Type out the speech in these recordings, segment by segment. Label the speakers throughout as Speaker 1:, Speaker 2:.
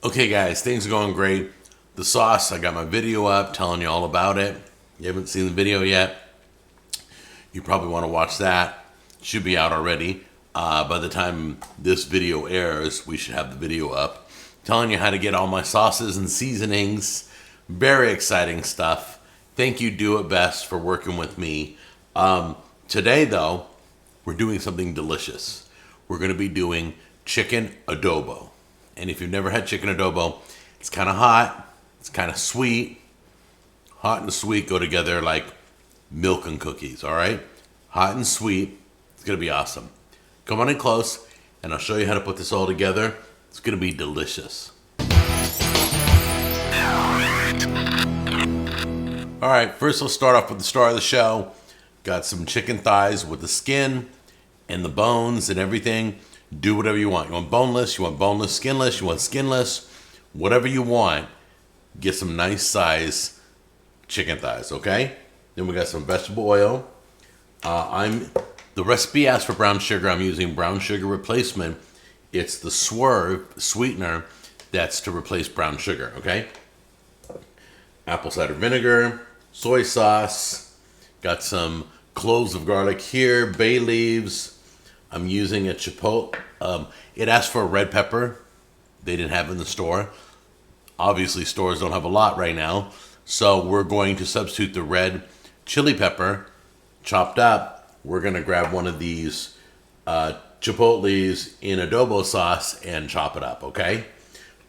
Speaker 1: Okay guys, things are going great. The sauce, I got my video up telling you all about it. You haven't seen the video yet, you probably want to watch that. Should be out already. By the time this video airs, we should have the video up. Telling you how to get all my sauces and seasonings. Very exciting stuff. Thank you, Do It Best, for working with me. Today though, we're doing something delicious. We're going to be doing chicken adobo. And if you've never had chicken adobo, it's kind of hot, it's kind of sweet. Hot and sweet go together like milk and cookies, all right? Hot and sweet, it's gonna be awesome. Come on in close, and I'll show you how to put this all together. It's gonna be delicious. All right, first let's start off with the star of the show. Got some chicken thighs with the skin and the bones and everything. Do whatever you want. You want boneless, skinless, you want skinless, whatever you want. Get some nice size chicken thighs, okay? Then we got some vegetable oil. The recipe asks for brown sugar. I'm using brown sugar replacement. It's the Swerve sweetener that's to replace brown sugar, okay? Apple cider vinegar, soy sauce. Got some cloves of garlic here, bay leaves. I'm using a chipotle. It asked for a red pepper. They didn't have it in the store. Obviously, stores don't have a lot right now. So we're going to substitute the red chili pepper, chopped up. We're going to grab one of these chipotles in adobo sauce and chop it up, okay?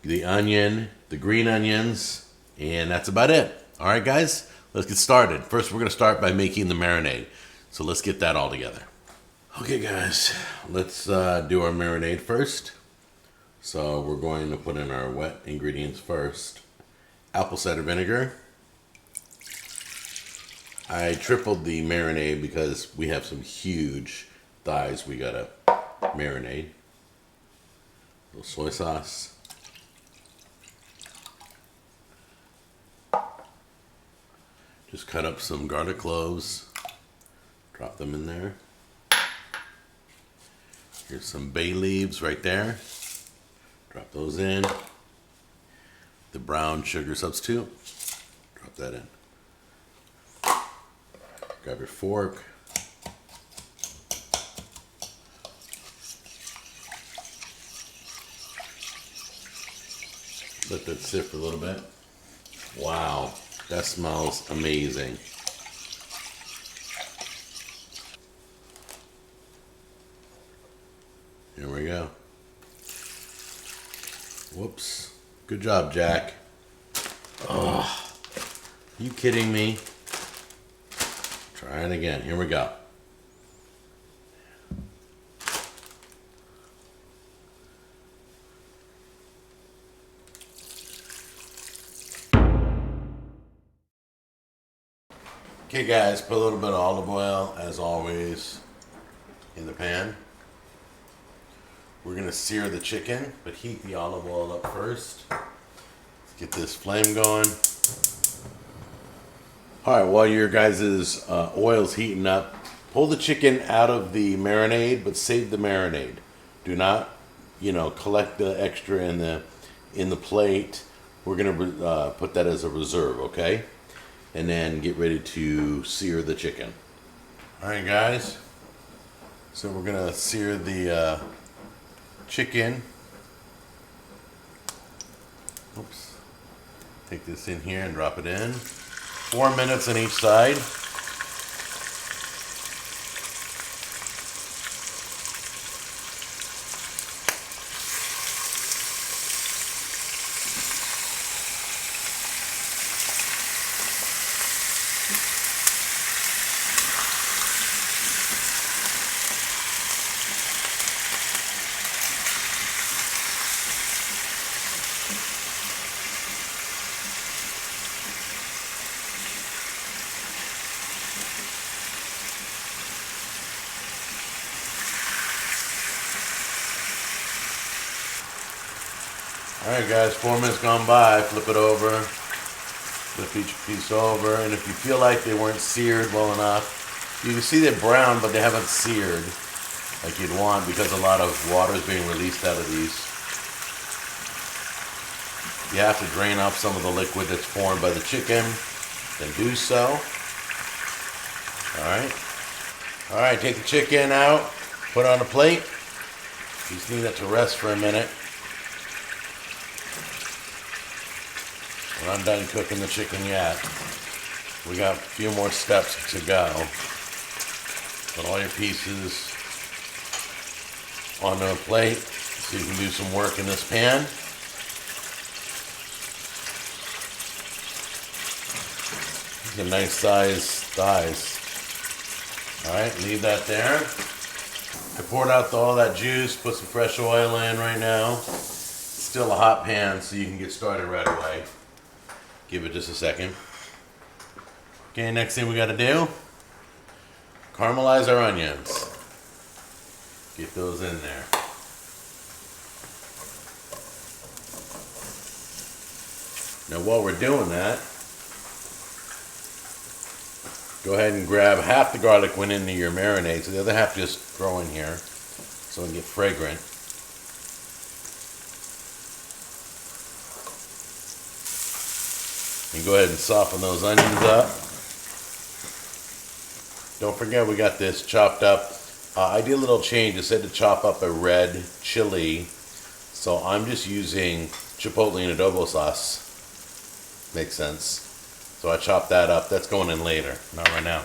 Speaker 1: The onion, the green onions, and that's about it. All right, guys, let's get started. First, we're going to start by making the marinade. So let's get that all together. Okay guys, let's do our marinade first. So we're going to put in our wet ingredients first. Apple cider vinegar. I tripled the marinade because we have some huge thighs we gotta marinate. A little soy sauce. Just cut up some garlic cloves. Drop them in there. Here's some bay leaves right there. Drop those in. The brown sugar substitute. Drop that in. Grab your fork. Let that sit for a little bit. Wow, that smells amazing. Here we go. Whoops. Good job, Jack. Oh, you kidding me? Try it again. Here we go. Okay, guys, put a little bit of olive oil, as always, in the pan. We're gonna sear the chicken, but heat the olive oil up first. Let's get this flame going. All right, while your guys' oil's heating up, pull the chicken out of the marinade, but save the marinade. Do not, collect the extra in the plate. We're gonna put that as a reserve, okay? And then get ready to sear the chicken. All right, guys. So we're gonna sear the chicken. Oops. Take this in here and drop it in. 4 minutes on each side. Alright guys, 4 minutes gone by, flip it over, flip each piece over, and if you feel like they weren't seared well enough, you can see they're brown but they haven't seared like you'd want because a lot of water is being released out of these. you have to drain off some of the liquid that's formed by the chicken, then do so. All right, take the chicken out, put it on a plate. You just need that to rest for a minute. We're not done cooking the chicken yet. We got a few more steps to go. Put all your pieces onto a plate so you can do some work in this pan. These are nice sized thighs. Alright, leave that there. I poured out all that juice, put some fresh oil in right now. It's still a hot pan, so you can get started right away. Give it just a second. Okay, next thing we gotta do, caramelize our onions. Get those in there. Now while we're doing that, go ahead and grab half the garlic went into your marinade, so the other half just throw in here so it can get fragrant. And go ahead and soften those onions up. Don't forget we got this chopped up. I did a little change. It said to chop up a red chili. So I'm just using chipotle and adobo sauce. Makes sense. So I chopped that up. That's going in later, not right now.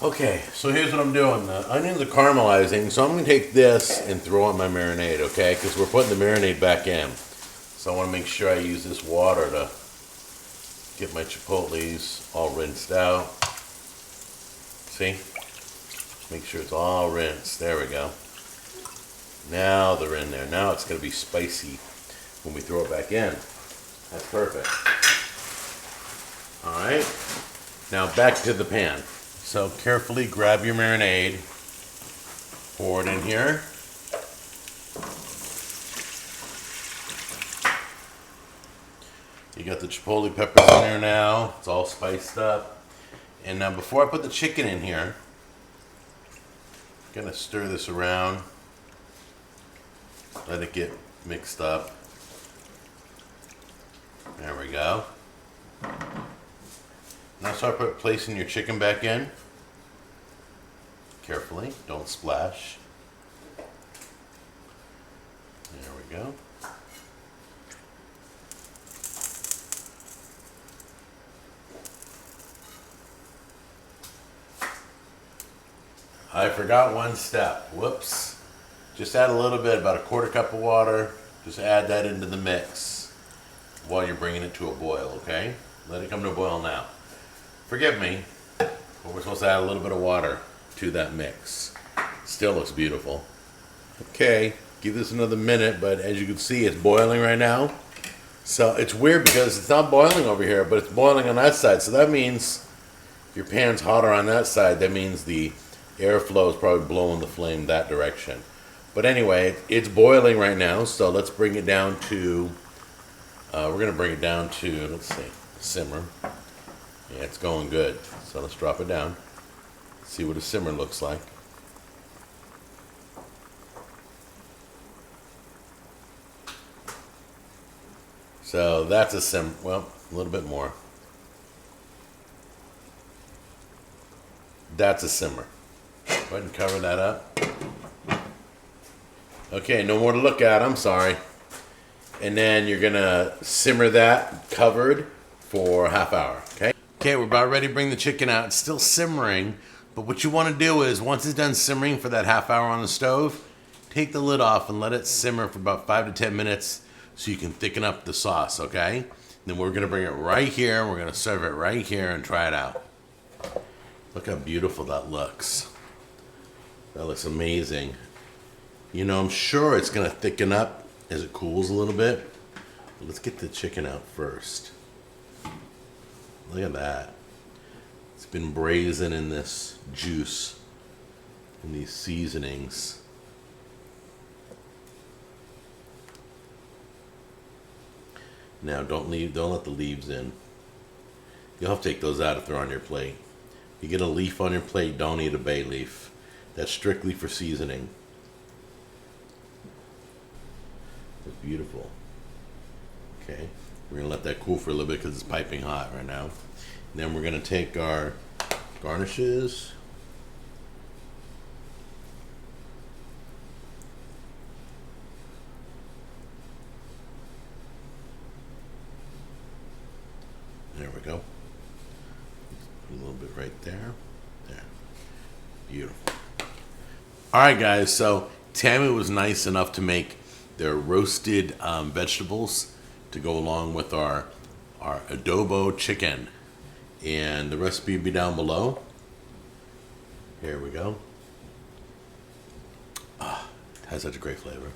Speaker 1: Okay, so here's what I'm doing. The onions are caramelizing, so I'm going to take this and throw in my marinade, okay? Because we're putting the marinade back in. So I want to make sure I use this water to get my chipotles all rinsed out. See? Make sure it's all rinsed. There we go. Now they're in there. Now it's going to be spicy when we throw it back in. That's perfect. All right. Now back to the pan. So carefully grab your marinade, pour it in here. You got the chipotle peppers in there now. It's all spiced up. And now before I put the chicken in here, I'm gonna stir this around. Let it get mixed up. There we go. Now start placing your chicken back in. Carefully, don't splash. There we go. I forgot one step. Whoops. Just add a little bit, about a quarter cup of water. Just add that into the mix while you're bringing it to a boil, okay? Let it come to a boil now. Forgive me, but we're supposed to add a little bit of water to that mix. Still looks beautiful. Okay, give this another minute, but as you can see, it's boiling right now. So it's weird because it's not boiling over here, but it's boiling on that side. So that means if your pan's hotter on that side, that means the airflow is probably blowing the flame that direction. But anyway, it's boiling right now, so let's bring it down to, we're going to bring it down to, let's see, simmer. Yeah, it's going good. So let's drop it down. See what a simmer looks like. So that's a simmer. Well, a little bit more. That's a simmer. Go ahead and cover that up. Okay, no more to look at. I'm sorry. And then you're going to simmer that covered for a half hour. Okay? Okay, we're about ready to bring the chicken out. It's still simmering, but what you want to do is once it's done simmering for that half hour on the stove, take the lid off and let it simmer for about 5 to 10 minutes so you can thicken up the sauce, okay? And then we're going to bring it right here. We're going to serve it right here and try it out. Look how beautiful that looks. That looks amazing. You know, I'm sure it's going to thicken up as it cools a little bit. But let's get the chicken out first. Look at that. It's been braising in this juice and these seasonings. Now don't let the leaves in. You'll have to take those out if they're on your plate. You get a leaf on your plate, don't eat a bay leaf. That's strictly for seasoning. It's beautiful. Okay, we're gonna let that cool for a little bit because it's piping hot right now. Then we're gonna take our garnishes. There we go. Put a little bit right there. There. Beautiful. All right, guys. So Tammy was nice enough to make their roasted vegetables to go along with our adobo chicken. And the recipe will be down below. Here we go. Ah, it has such a great flavor.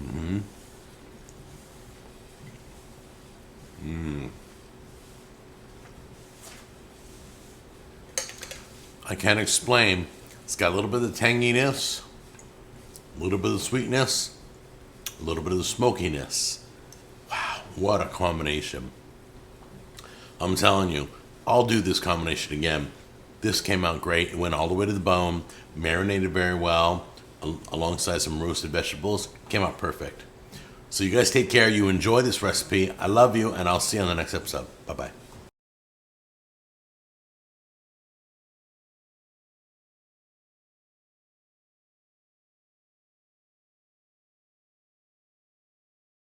Speaker 1: Mm-hmm. I can't explain. It's got a little bit of the tanginess, a little bit of the sweetness, a little bit of the smokiness. Wow, what a combination. I'm telling you, I'll do this combination again. This came out great. It went all the way to the bone, marinated very well, alongside some roasted vegetables. Came out perfect. So you guys take care. You enjoy this recipe. I love you, and I'll see you on the next episode. Bye-bye.